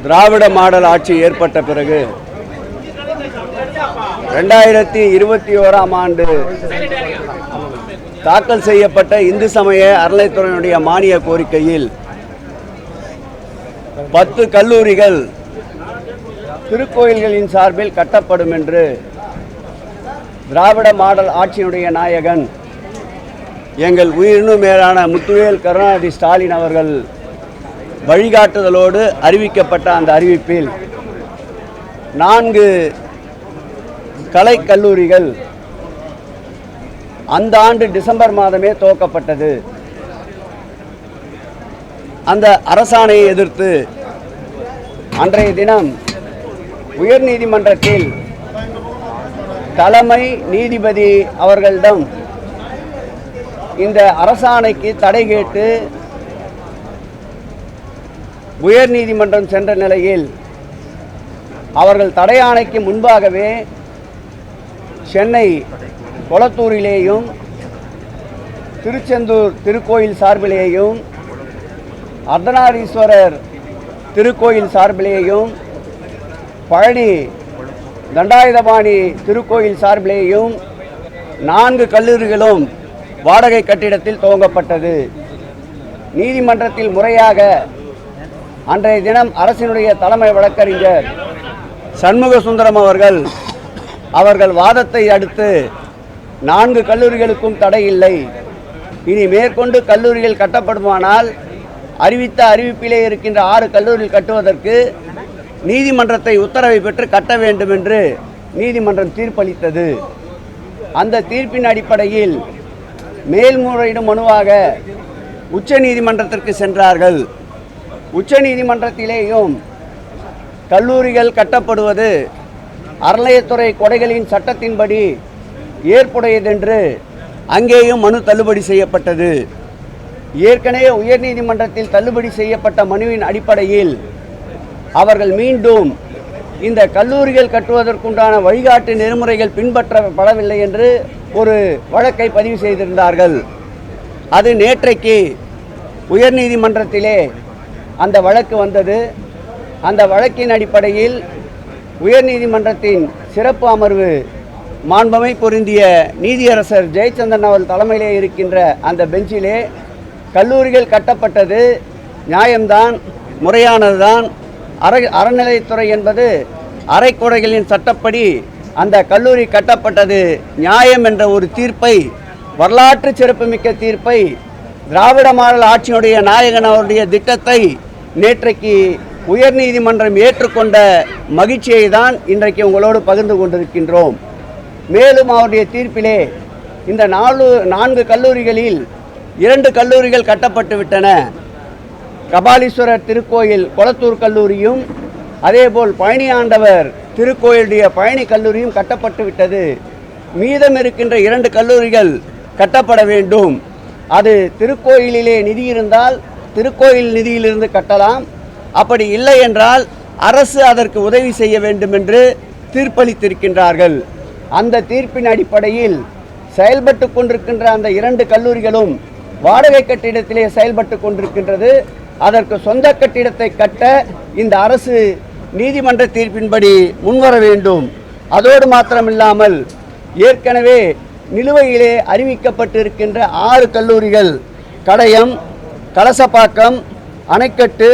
திராவிட model ஆட்சி ஏற்பட்ட பிறகு 2021ஆம் ஆண்டு தாக்கல் செய்யப்பட்ட இந்து சமய அறநிலையத்துறையினுடைய மானிய கோரிக்கையில் 10 கல்லூரிகள் திருக்கோயில்களின் சார்பில் கட்டப்படும் என்று திராவிட மாடல் ஆட்சியினுடைய நாயகன் எங்கள் உயிரினும் மேலான முத்துவேல் கருணாநிதி ஸ்டாலின் அவர்கள் வழிகாட்டுதலோடு அறிவிக்கப்பட்ட அந்த அறிவிப்பில் 4 கலைக்கல்லூரிகள் அந்த ஆண்டு டிசம்பர் மாதமே துவக்கப்பட்டது. அந்த அரசாணையை எதிர்த்து அன்றைய தினம் உயர்நீதிமன்றத்தில் தலைமை நீதிபதி அவர்களிடம் இந்த அரசாணைக்கு தடை கேட்டு உயர்நீதிமன்றம் சென்ற நிலையில் அவர்கள் தடை ஆணைக்கு முன்பாகவே சென்னை கொளத்தூரிலேயும் திருச்செந்தூர் திருக்கோயில் சார்பிலேயும் அர்த்தநாரீஸ்வரர் திருக்கோயில் சார்பிலேயும் பழனி தண்டாயுதபாணி திருக்கோயில் சார்பிலேயும் 4 கல்லூரிகளும் வாடகை கட்டிடத்தில் துவங்கப்பட்டது. நீதிமன்றத்தில் முறையாக அன்றைய தினம் அரசினுடைய தலைமை வழக்கறிஞர் சண்முக சுந்தரம் அவர்கள் வாதத்தை அடுத்து 4 கல்லூரிகளுக்கும் தடை இல்லை, இனி மேற்கொண்டு கல்லூரிகள் கட்டப்படுமானால் அறிவித்த அறிவிப்பிலே இருக்கின்ற 6 கல்லூரிகள் கட்டுவதற்கு நீதிமன்றத்தை உத்தரவை பெற்று கட்ட வேண்டும் என்று நீதிமன்றம் தீர்ப்பளித்தது. அந்த தீர்ப்பின் அடிப்படையில் மேல்முறையீடு மனுவாக உச்ச நீதிமன்றத்திற்கு சென்றார்கள். உச்ச நீதிமன்றத்திலேயும் கல்லூரிகள் கட்டப்படுவது அறநிலையத்துறை கொடைகளின் சட்டத்தின்படி ஏற்புடையதென்று அங்கேயும் மனு தள்ளுபடி செய்யப்பட்டது. ஏற்கனவே உயர்நீதிமன்றத்தில் தள்ளுபடி செய்யப்பட்ட மனுவின் அடிப்படையில் அவர்கள் மீண்டும் இந்த கல்லூரிகள் கட்டுவதற்குண்டான வழிகாட்டு நெறிமுறைகள் பின்பற்றப்படவில்லை என்று ஒரு வழக்கை பதிவு செய்திருந்தார்கள். அது நேற்றைக்கு உயர்நீதிமன்றத்திலே அந்த வழக்கு வந்தது. அந்த வழக்கின் அடிப்படையில் உயர்நீதிமன்றத்தின் சிறப்பு அமர்வு மாண்புமை பொருந்திய நீதியரசர் ஜெயச்சந்திரன் அவர்கள் தலைமையிலே இருக்கின்ற அந்த பெஞ்சிலே கல்லூரிகள் கட்டப்பட்டது நியாயம்தான், முறையானதுதான், அறநிலையத்துறை என்பது அரைக்கொடைகளின் சட்டப்படி அந்த கல்லூரி கட்டப்பட்டது நியாயம் என்ற ஒரு தீர்ப்பை, வரலாற்று சிறப்புமிக்க தீர்ப்பை, திராவிட மாடல் ஆட்சியினுடைய நாயகன் அவருடைய திட்டத்தை நேற்றைக்கு உயர்நீதிமன்றம் ஏற்றுக்கொண்ட மகிழ்ச்சியை தான் இன்றைக்கு உங்களோடு பகிர்ந்து கொண்டிருக்கின்றோம். மேலும் அவருடைய தீர்ப்பிலே இந்த 4 கல்லூரிகளில் 2 கல்லூரிகள் கட்டப்பட்டு விட்டன. கபாலீஸ்வரர் திருக்கோயில் கொளத்தூர் கல்லூரியும் அதேபோல் பழனி ஆண்டவர் திருக்கோயிலுடைய பழனி கல்லூரியும் கட்டப்பட்டு விட்டது. மீதம் இருக்கின்ற 2 கல்லூரிகள் கட்டப்பட வேண்டும். அது திருக்கோயிலிலே நிதி இருந்தால் திருக்கோயில் நிதியிலிருந்து கட்டலாம், அப்படி இல்லை என்றால் அரசு அதற்கு உதவி செய்ய வேண்டும் என்று தீர்ப்பளித்திருக்கின்றார்கள். அந்த தீர்ப்பின் அடிப்படையில் செயல்பட்டு கொண்டிருக்கின்ற அந்த 2 கல்லூரிகளும் வாடகை கட்டிடத்திலே செயல்பட்டு கொண்டிருக்கின்றது. அதற்கு சொந்த கட்டிடத்தை கட்ட இந்த அரசு நீதிமன்ற தீர்ப்பின்படி முன்வர வேண்டும். அதோடு மாத்திரமில்லாமல் ஏற்கனவே நிலுவையிலே அறிவிக்கப்பட்டிருக்கின்ற 6 கல்லூரிகள் கடையம், கலசப்பாக்கம், அணைக்கட்டு,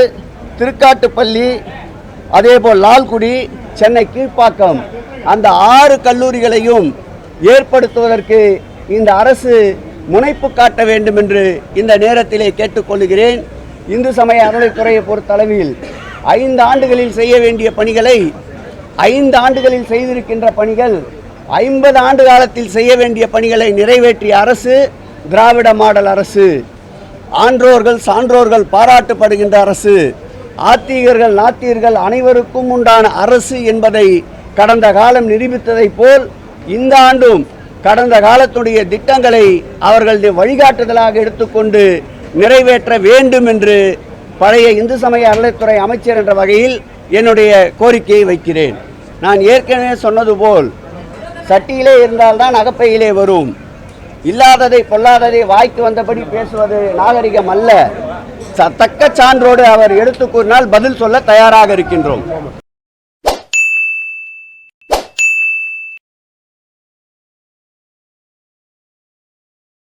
திருக்காட்டுப்பள்ளி, அதேபோல் லால்குடி, சென்னை கீழ்ப்பாக்கம், அந்த 6 கல்லூரிகளையும் ஏற்படுத்துவதற்கு இந்த அரசு முனைப்பு காட்ட வேண்டும் என்று இந்த நேரத்திலே கேட்டுக்கொள்கிறேன். இந்து சமய அறநிலையத்துறையை பொறுத்தளவில் 5 ஆண்டுகளில் செய்ய வேண்டிய பணிகளை 5 ஆண்டுகளில் செய்திருக்கின்ற பணிகள் 50 ஆண்டு காலத்தில் செய்ய வேண்டிய பணிகளை நிறைவேற்றிய அரசு திராவிட மாடல் அரசு. ஆன்றோர்கள் சான்றோர்கள் பாராட்டப்படுகின்ற அரசு, ஆத்திகர்கள் நாத்திகர்கள் அனைவருக்கும் உண்டான அரசு என்பதை கடந்த காலம் நிரூபித்ததை போல் இந்த ஆண்டும் கடந்த காலத்துடைய திட்டங்களை அவர்களுடைய வழிகாட்டுதலாக எடுத்துக்கொண்டு நிறைவேற்ற வேண்டும் என்று பழைய இந்து சமய அறநிலையத்துறை அமைச்சர் என்ற வகையில் என்னுடைய கோரிக்கையை வைக்கிறேன். நான் ஏற்கனவே சொன்னது போல் சட்டியிலே இருந்தால்தான் அகப்பையிலே வரும். இல்லாததை பொல்லாததை வாய்க்கு வந்தபடி பேசுவது நாகரிகம் அல்ல. தக்க சான்றோடு அவர் எடுத்து கூறினால் பதில் சொல்ல தயாராக இருக்கின்றோம்.